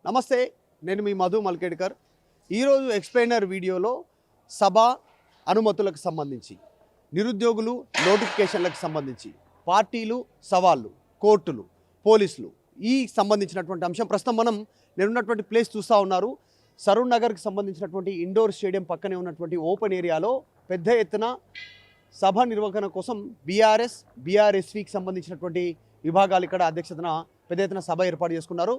నమస్తే, నేను మీ మధు మల్కేడ్కర్. ఈరోజు ఎక్స్ప్లెయినర్ వీడియోలో సభ అనుమతులకు సంబంధించి, నిరుద్యోగులు నోటిఫికేషన్లకు సంబంధించి, పార్టీలు సవాళ్ళు, కోర్టులు, పోలీసులు ఈ సంబంధించినటువంటి అంశం ప్రస్తుతం మనం నేనున్నటువంటి ప్లేస్ చూస్తూ ఉన్నారు. సరూర్ నగర్కి సంబంధించినటువంటి ఇండోర్ స్టేడియం పక్కనే ఉన్నటువంటి ఓపెన్ ఏరియాలో పెద్ద ఎత్తున సభ నిర్వహణ కోసం బీఆర్ఎస్వికి సంబంధించినటువంటి విభాగాలు ఇక్కడ అధ్యక్షతన పెద్ద ఎత్తున సభ ఏర్పాటు చేసుకున్నారు.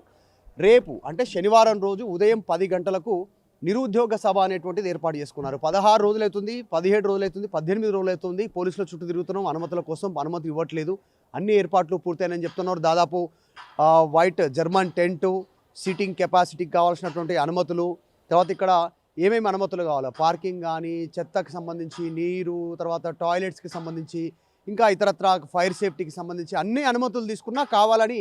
రేపు అంటే శనివారం రోజు ఉదయం 10 గంటలకు నిరుద్యోగ సభ అనేటువంటిది ఏర్పాటు చేసుకున్నారు. 16 రోజులవుతుంది, 17 రోజులవుతుంది, 18 రోజులవుతుంది పోలీసుల చుట్టూ తిరుగుతున్నాం. అనుమతుల కోసం అనుమతి ఇవ్వట్లేదు. అన్ని ఏర్పాట్లు పూర్తయినని చెప్తున్నారు. దాదాపు వైట్ జర్మన్ టెంటు, సీటింగ్ కెపాసిటీకి కావాల్సినటువంటి అనుమతులు, తర్వాత ఇక్కడ ఏమేమి అనుమతులు కావాలో పార్కింగ్ కానీ, చెత్తకు సంబంధించి, నీరు, తర్వాత టాయిలెట్స్కి సంబంధించి, ఇంకా ఇతరత్ర ఫైర్ సేఫ్టీకి సంబంధించి అన్ని అనుమతులు తీసుకున్నా కావాలని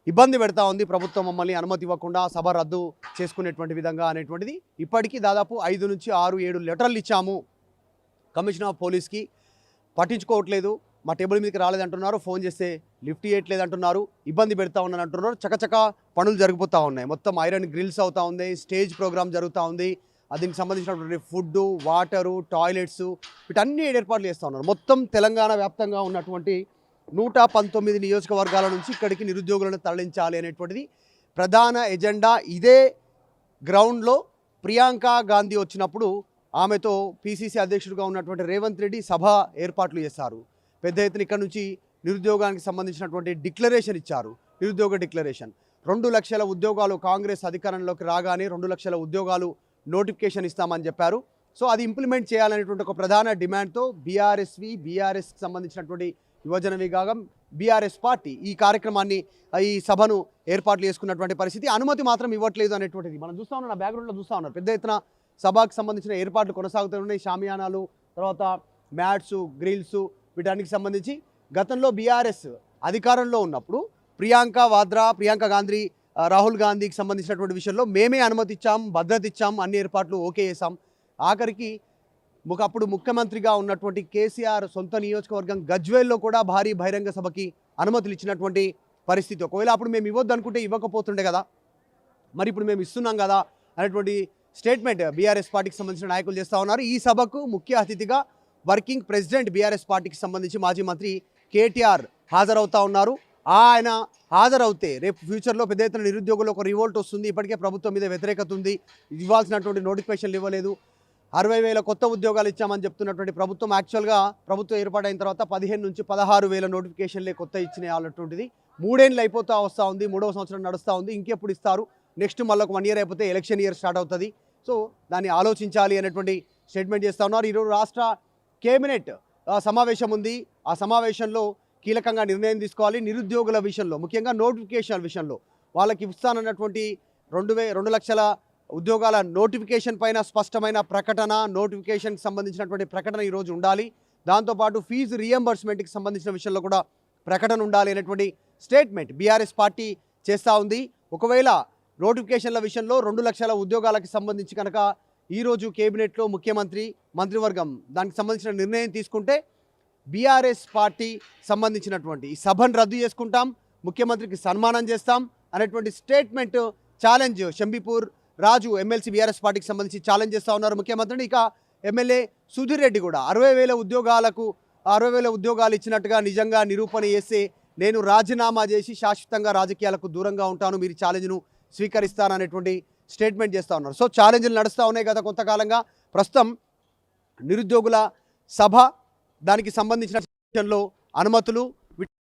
ఇబ్బంది పెడతా ఉంది ప్రభుత్వం. మమ్మల్ని అనుమతి ఇవ్వకుండా సభ రద్దు చేసుకునేటువంటి విధంగా అనేటువంటిది ఇప్పటికీ దాదాపు 5 నుంచి 6-7 లెటర్లు ఇచ్చాము కమిషనర్ ఆఫ్ పోలీస్కి. పట్టించుకోవట్లేదు, మా టేబుల్ మీదకి రాలేదంటున్నారు, ఫోన్ చేస్తే లిఫ్ట్ చేయట్లేదు అంటున్నారు, ఇబ్బంది పెడతా ఉన్నాను అంటున్నారు. చకచక పనులు జరిగిపోతూ ఉన్నాయి. మొత్తం ఐరన్ గ్రిల్స్ అవుతూ ఉంది, స్టేజ్ ప్రోగ్రామ్ జరుగుతూ ఉంది, దీనికి సంబంధించినటువంటి ఫుడ్డు, వాటరు, టాయిలెట్స్ వీటన్ని ఏర్పాట్లు చేస్తూ ఉన్నారు. మొత్తం తెలంగాణ వ్యాప్తంగా ఉన్నటువంటి 119 నియోజకవర్గాల నుంచి ఇక్కడికి నిరుద్యోగులను తరలించాలి అనేటువంటిది ప్రధాన ఎజెండా. ఇదే గ్రౌండ్లో ప్రియాంక గాంధీ వచ్చినప్పుడు ఆమెతో పిసిసి అధ్యక్షుడిగా ఉన్నటువంటి రేవంత్ రెడ్డి సభ ఏర్పాట్లు చేశారు. పెద్ద ఎత్తున ఇక్కడ నుంచి నిరుద్యోగానికి సంబంధించినటువంటి డిక్లరేషన్ ఇచ్చారు. నిరుద్యోగ డిక్లరేషన్ 2 లక్షల ఉద్యోగాలు కాంగ్రెస్ అధికారంలోకి రాగానే 2 లక్షల ఉద్యోగాలు నోటిఫికేషన్ ఇస్తామని చెప్పారు. సో అది ఇంప్లిమెంట్ చేయాలనేటువంటి ఒక ప్రధాన డిమాండ్తో బీఆర్ఎస్కి సంబంధించినటువంటి యువజన విభాగం బీఆర్ఎస్ పార్టీ ఈ కార్యక్రమాన్ని, ఈ సభను ఏర్పాట్లు చేసుకున్నటువంటి పరిస్థితి. అనుమతి మాత్రం ఇవ్వట్లేదు అనేటువంటిది మనం చూస్తూ ఉన్నాం. నా బ్యాక్గ్రౌండ్లో చూస్తూ ఉన్నారు. పెద్ద ఎత్తున సభకు సంబంధించిన ఏర్పాట్లు కొనసాగుతూ ఉన్నాయి. షామియానాలు, తర్వాత మ్యాట్స్, గ్రిల్స్ వీటానికి సంబంధించి గతంలో బీఆర్ఎస్ అధికారంలో ఉన్నప్పుడు ప్రియాంక గాంధీ, రాహుల్ గాంధీకి సంబంధించినటువంటి విషయంలో మేమే అనుమతి ఇచ్చాం, భద్రత ఇచ్చాం, అన్ని ఏర్పాట్లు ఓకే చేసాం. ఆఖరికి అప్పుడు ముఖ్యమంత్రిగా ఉన్నటువంటి కేసీఆర్ సొంత నియోజకవర్గం గజ్వేల్లో కూడా భారీ బహిరంగ సభకి అనుమతులు ఇచ్చినటువంటి పరిస్థితి. ఒకవేళ అప్పుడు మేము ఇవ్వద్దు అనుకుంటే ఇవ్వకపోతుండే కదా, మరి ఇప్పుడు మేము ఇస్తున్నాం కదా అనేటువంటి స్టేట్మెంట్ బీఆర్ఎస్ పార్టీకి సంబంధించిన నాయకులు చేస్తూ ఉన్నారు. ఈ సభకు ముఖ్య అతిథిగా వర్కింగ్ ప్రెసిడెంట్ బీఆర్ఎస్ పార్టీకి సంబంధించి మాజీ మంత్రి కేటీఆర్ హాజరవుతూ ఉన్నారు. ఆయన హాజరవుతే రేపు ఫ్యూచర్లో పెద్ద ఎత్తున నిరుద్యోగులు ఒక రివోల్ట్ వస్తుంది. ఇప్పటికే ప్రభుత్వం మీద వ్యతిరేకత ఉంది, ఇవ్వాల్సినటువంటి నోటిఫికేషన్లు ఇవ్వలేదు. 60,000 కొత్త ఉద్యోగాలు ఇచ్చామని చెప్తున్నటువంటి ప్రభుత్వం యాక్చువల్గా ప్రభుత్వం ఏర్పాటైన తర్వాత 15 నుంచి 16,000 నోటిఫికేషన్లే కొత్త ఇచ్చినాయి అన్నటువంటిది. 3 ఏళ్ళు అయిపోతూ వస్తూ ఉంది, 3వ సంవత్సరం నడుస్తూ ఉంది. ఇంకెప్పుడు ఇస్తారు? నెక్స్ట్ మళ్ళీ 1 ఇయర్ అయిపోతే ఎలక్షన్ ఇయర్ స్టార్ట్ అవుతుంది. సో దాన్ని ఆలోచించాలి అనేటువంటి స్టేట్మెంట్ చేస్తూ ఉన్నారు. ఈరోజు రాష్ట్ర కేబినెట్ సమావేశం ఉంది. ఆ సమావేశంలో కీలకంగా నిర్ణయం తీసుకోవాలి. నిరుద్యోగుల విషయంలో, ముఖ్యంగా నోటిఫికేషన్ విషయంలో వాళ్ళకి ఇస్తానన్నటువంటి 2 లక్షల ఉద్యోగాల నోటిఫికేషన్ పైన స్పష్టమైన ప్రకటన, నోటిఫికేషన్కి సంబంధించినటువంటి ప్రకటన ఈరోజు ఉండాలి. దాంతోపాటు ఫీజు రీఎంబర్స్మెంట్కి సంబంధించిన విషయంలో కూడా ప్రకటన ఉండాలి అనేటువంటి స్టేట్మెంట్ బీఆర్ఎస్ పార్టీ చేస్తూ ఉంది. ఒకవేళ నోటిఫికేషన్ల విషయంలో 2 లక్షల ఉద్యోగాలకు సంబంధించి కనుక ఈరోజు కేబినెట్లో ముఖ్యమంత్రి, మంత్రివర్గం దానికి సంబంధించిన నిర్ణయం తీసుకుంటే బీఆర్ఎస్ పార్టీ సంబంధించినటువంటి ఈ సభను రద్దు చేసుకుంటాం, ముఖ్యమంత్రికి సన్మానం చేస్తాం అనేటువంటి స్టేట్మెంట్ ఛాలెంజ్ షంబీపూర్ రాజు ఎమ్మెల్సీ బీఆర్ఎస్ పార్టీకి సంబంధించి ఛాలెంజ్ చేస్తూ ఉన్నారు ముఖ్యమంత్రిని. ఇక ఎమ్మెల్యే సుధీర్ రెడ్డి కూడా 60,000 ఉద్యోగాలు ఇచ్చినట్టుగా నిజంగా నిరూపణ చేస్తే నేను రాజీనామా చేసి శాశ్వతంగా రాజకీయాలకు దూరంగా ఉంటాను, మీరు ఛాలెంజ్ను స్వీకరిస్తాననేటువంటి స్టేట్మెంట్ చేస్తూ ఉన్నారు. సో ఛాలెంజ్లు నడుస్తూ ఉన్నాయి గత కొంతకాలంగా. ప్రస్తుతం నిరుద్యోగుల సభ, దానికి సంబంధించిన విషయంలో అనుమతులు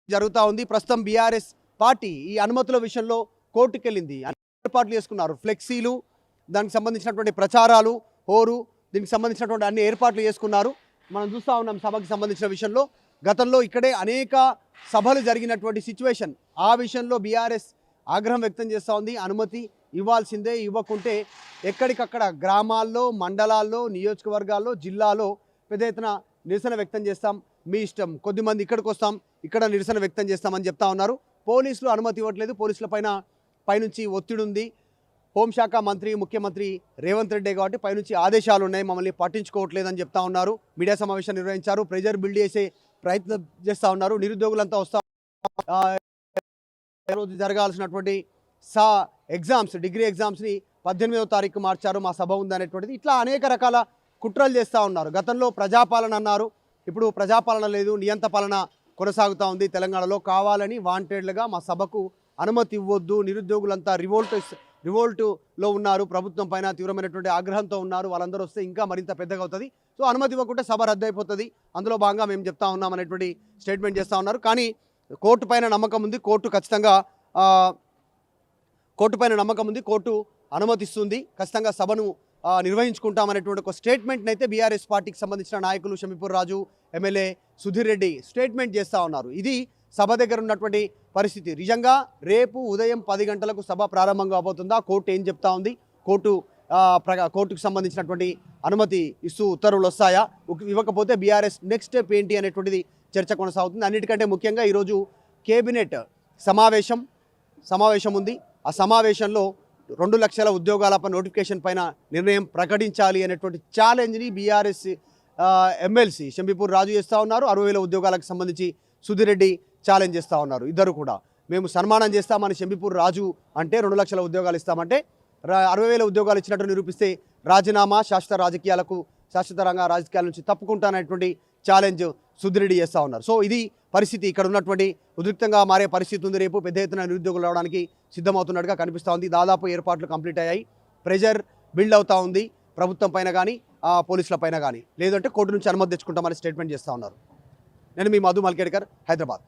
జరుగుతూ ఉంది. ప్రస్తుతం బీఆర్ఎస్ పార్టీ ఈ అనుమతుల విషయంలో కోర్టుకు వెళ్ళింది. ఏర్పాట్లు చేసుకున్నారు, ఫ్లెక్సీలు, దానికి సంబంధించినటువంటి ప్రచారాలు, హోరు, దీనికి సంబంధించినటువంటి అన్ని ఏర్పాట్లు చేసుకున్నారు. మనం చూస్తూ ఉన్నాం సభకు సంబంధించిన విషయంలో. గతంలో ఇక్కడే అనేక సభలు జరిగినటువంటి సిచ్యువేషన్. ఆ విషయంలో బీఆర్ఎస్ ఆగ్రహం వ్యక్తం చేస్తూ ఉంది. అనుమతి ఇవ్వాల్సిందే, ఇవ్వకుంటే ఎక్కడికక్కడ గ్రామాల్లో, మండలాల్లో, నియోజకవర్గాల్లో, జిల్లాలో పెద్ద ఎత్తున నిరసన వ్యక్తం చేస్తాం, మీ ఇష్టం, కొద్దిమంది ఇక్కడికి వస్తాం, ఇక్కడ నిరసన వ్యక్తం చేస్తామని చెప్తా ఉన్నారు. పోలీసులు అనుమతి ఇవ్వట్లేదు, పోలీసుల పైనుంచి ఒత్తిడి ఉంది. హోంశాఖ మంత్రి, ముఖ్యమంత్రి రేవంత్ రెడ్డి కాబట్టి పైనుంచి ఆదేశాలు ఉన్నాయి, మమ్మల్ని పట్టించుకోవట్లేదని చెప్తా ఉన్నారు. మీడియా సమావేశం నిర్వహించారు, ప్రెజర్ బిల్డ్ చేసే ప్రయత్నం చేస్తూ ఉన్నారు. నిరుద్యోగులంతా వస్తా రోజు జరగాల్సినటువంటి ఎగ్జామ్స్ డిగ్రీ ఎగ్జామ్స్ని 18వ తారీఖు మార్చారు, మా సభ ఉందనేటువంటిది ఇట్లా అనేక రకాల కుట్రలు చేస్తూ ఉన్నారు. గతంలో ప్రజాపాలన అన్నారు, ఇప్పుడు ప్రజాపాలన లేదు, నియంత పాలన కొనసాగుతూ ఉంది తెలంగాణలో. కావాలని వాంటెడ్లుగా మా సభకు అనుమతి ఇవ్వద్దు, నిరుద్యోగులంతా రివోల్టులో ఉన్నారు, ప్రభుత్వం పైన తీవ్రమైనటువంటి ఆగ్రహంతో ఉన్నారు, వాళ్ళందరూ వస్తే ఇంకా మరింత పెద్దగా అవుతుంది, సో అనుమతి ఇవ్వకుంటే సభ రద్దు అయిపోతుంది, అందులో భాగంగా మేము చెప్తా ఉన్నాం అనేటువంటి స్టేట్మెంట్ చేస్తూ ఉన్నారు. కానీ కోర్టు పైన నమ్మకం ఉంది, కోర్టు ఖచ్చితంగా కోర్టు అనుమతిస్తుంది, ఖచ్చితంగా సభను నిర్వహించుకుంటామనేటువంటి ఒక స్టేట్మెంట్ని అయితే బీఆర్ఎస్ పార్టీకి సంబంధించిన నాయకులు షమీపూర్ రాజు, ఎమ్మెల్యే సుధీర్ రెడ్డి స్టేట్మెంట్ చేస్తూ ఉన్నారు. ఇది సభ దగ్గర ఉన్నటువంటి పరిస్థితి. నిజంగా రేపు ఉదయం 10 గంటలకు సభ ప్రారంభం కాబోతుందా, కోర్టు ఏం చెప్తా ఉంది, కోర్టుకు సంబంధించినటువంటి అనుమతి ఇస్తూ ఉత్తర్వులు వస్తాయా, ఇవ్వకపోతే బీఆర్ఎస్ నెక్స్ట్ స్టెప్ ఏంటి అనేటువంటిది చర్చ కొనసాగుతుంది. అన్నిటికంటే ముఖ్యంగా ఈరోజు కేబినెట్ సమావేశం ఉంది. ఆ సమావేశంలో 2 లక్షల ఉద్యోగాలపై నోటిఫికేషన్ పైన నిర్ణయం ప్రకటించాలి అనేటువంటి ఛాలెంజ్ని బీఆర్ఎస్ ఎమ్మెల్సీ షంబీపూర్ రాజు చేస్తూ ఉన్నారు. 60,000 ఉద్యోగాలకు సంబంధించి సుధీర్ రెడ్డి ఛాలెంజ్ చేస్తూ ఉన్నారు. ఇద్దరు కూడా మేము సన్మానం చేస్తామని షంబీపూర్ రాజు అంటే 2 లక్షల ఉద్యోగాలు ఇస్తామంటే 60,000 ఉద్యోగాలు ఇచ్చినట్టు నిరూపిస్తే రాజీనామా, శాశ్వత రాజకీయాల నుంచి తప్పుకుంటానటువంటి ఛాలెంజ్ సుధీర్ రెడ్డి చేస్తూ ఉన్నారు. సో ఇది పరిస్థితి, ఇక్కడ ఉన్నటువంటి ఉద్రిక్తంగా మారే పరిస్థితి ఉంది. రేపు పెద్ద ఎత్తున నిరుద్యోగులు రావడానికి సిద్ధమవుతున్నట్టుగా కనిపిస్తూ ఉంది. దాదాపు ఏర్పాట్లు కంప్లీట్ అయ్యాయి, ప్రెజర్ బిల్డ్ అవుతూ ఉంది ప్రభుత్వం పైన కానీ పోలీసుల పైన కానీ, లేదంటే కోర్టు నుంచి అనుమతి తెచ్చుకుంటామని స్టేట్మెంట్ చేస్తూ ఉన్నారు. నేను మీ మధు మల్కేడ్కర్, హైదరాబాద్.